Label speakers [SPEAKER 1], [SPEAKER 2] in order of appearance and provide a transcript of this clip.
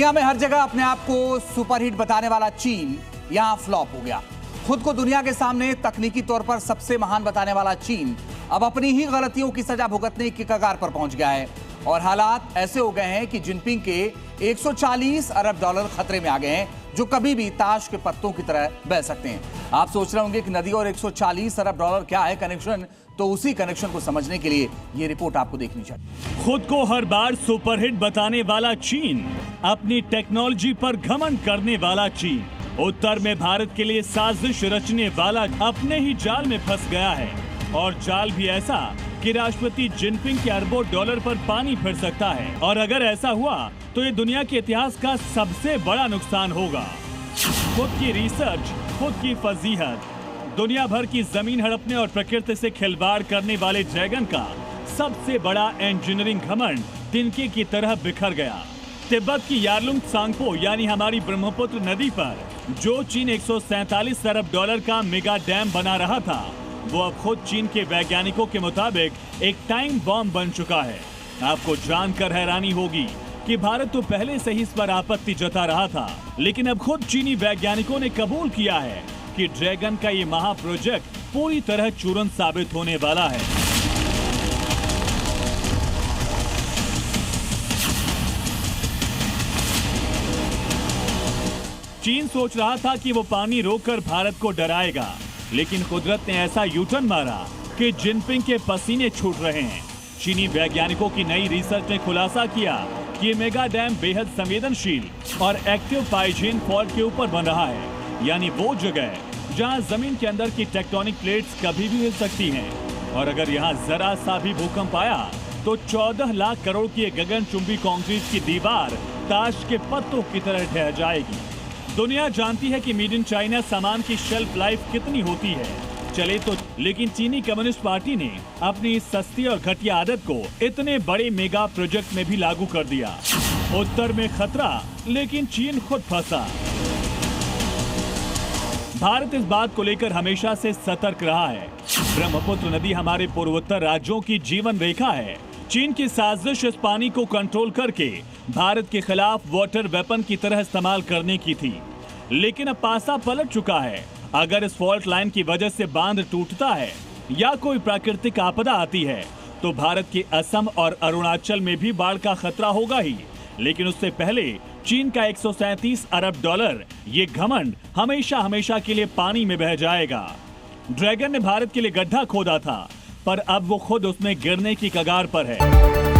[SPEAKER 1] दुनिया में हर जगह अपने आप को सुपरहिट बताने वाला चीन यहां फ्लॉप हो गया। खुद को दुनिया के सामने तकनीकी तौर पर सबसे महान बताने वाला चीन अब अपनी ही गलतियों की सजा भुगतने की कगार पर पहुंच गया है और हालात ऐसे हो गए हैं कि जिनपिंग के 140 अरब डॉलर खतरे में आ गए हैं, जो कभी भी ताश के पत्तों की तरह बह सकते हैं। आप सोच रहे होंगे कि नदी और 140 अरब डॉलर क्या है कनेक्शन, तो उसी कनेक्शन को समझने के लिए ये रिपोर्ट आपको देखनी चाहिए।
[SPEAKER 2] खुद को हर बार सुपरहिट बताने वाला चीन, अपनी टेक्नोलॉजी पर घमंड करने वाला चीन, उत्तर में भारत के लिए साजिश रचने वाला अपने ही जाल में फंस गया है और जाल भी ऐसा कि राष्ट्रपति जिनपिंग के अरबों डॉलर पर पानी फिर सकता है और अगर ऐसा हुआ तो ये दुनिया के इतिहास का सबसे बड़ा नुकसान होगा। खुद की रिसर्च, खुद की फजीहत, दुनिया भर की जमीन हड़पने और प्रकृति से खिलवाड़ करने वाले ड्रैगन का सबसे बड़ा इंजीनियरिंग घमंड तिनके की तरह बिखर गया। तिब्बत की यारलुंग त्सांगपो यानी हमारी ब्रह्मपुत्र नदी पर जो चीन 147 अरब डॉलर का मेगा डैम बना रहा था, वो अब खुद चीन के वैज्ञानिकों के मुताबिक एक टाइम बॉम्ब बन चुका है। आपको जानकर हैरानी होगी कि भारत तो पहले से ही इस पर आपत्ति जता रहा था, लेकिन अब खुद चीनी वैज्ञानिकों ने कबूल किया है कि ड्रैगन का ये महा प्रोजेक्ट पूरी तरह चूरन साबित होने वाला है। चीन सोच रहा था कि वो पानी रोककर भारत को डराएगा, लेकिन कुदरत ने ऐसा यूटर्न मारा कि जिनपिंग के पसीने छूट रहे हैं। चीनी वैज्ञानिकों की नई रिसर्च ने खुलासा किया कि ये मेगा डैम बेहद संवेदनशील और एक्टिव पाइजीन फॉल्ट के ऊपर बन रहा है, यानी वो जगह जहां जमीन के अंदर की टेक्टोनिक प्लेट्स कभी भी हिल सकती हैं और अगर यहां जरा सा भी भूकंप आया तो 14 लाख करोड़ की गगनचुंबी कंक्रीट की दीवार ताश के पत्तों की तरह ढह जाएगी। दुनिया जानती है कि मेड इन चाइना सामान की शेल्फ लाइफ कितनी होती है, चले तो, लेकिन चीनी कम्युनिस्ट पार्टी ने अपनी इस सस्ती और घटिया आदत को इतने बड़े मेगा प्रोजेक्ट में भी लागू कर दिया। उत्तर में खतरा, लेकिन चीन खुद फंसा। भारत इस बात को लेकर हमेशा से सतर्क रहा है। ब्रह्मपुत्र नदी हमारे पूर्वोत्तर राज्यों की जीवन रेखा है। चीन की साजिश इस पानी को कंट्रोल करके भारत के खिलाफ वाटर वेपन की तरह इस्तेमाल करने की थी, लेकिन अब पासा पलट चुका है। अगर इस फॉल्ट लाइन की वजह से बांध टूटता है या कोई प्राकृतिक आपदा आती है तो भारत के असम और अरुणाचल में भी बाढ़ का खतरा होगा ही, लेकिन उससे पहले चीन का 137 अरब डॉलर ये घमंड हमेशा हमेशा के लिए पानी में बह जाएगा। ड्रैगन ने भारत के लिए गड्ढा खोदा था, पर अब वो खुद उसमें गिरने की कगार पर है।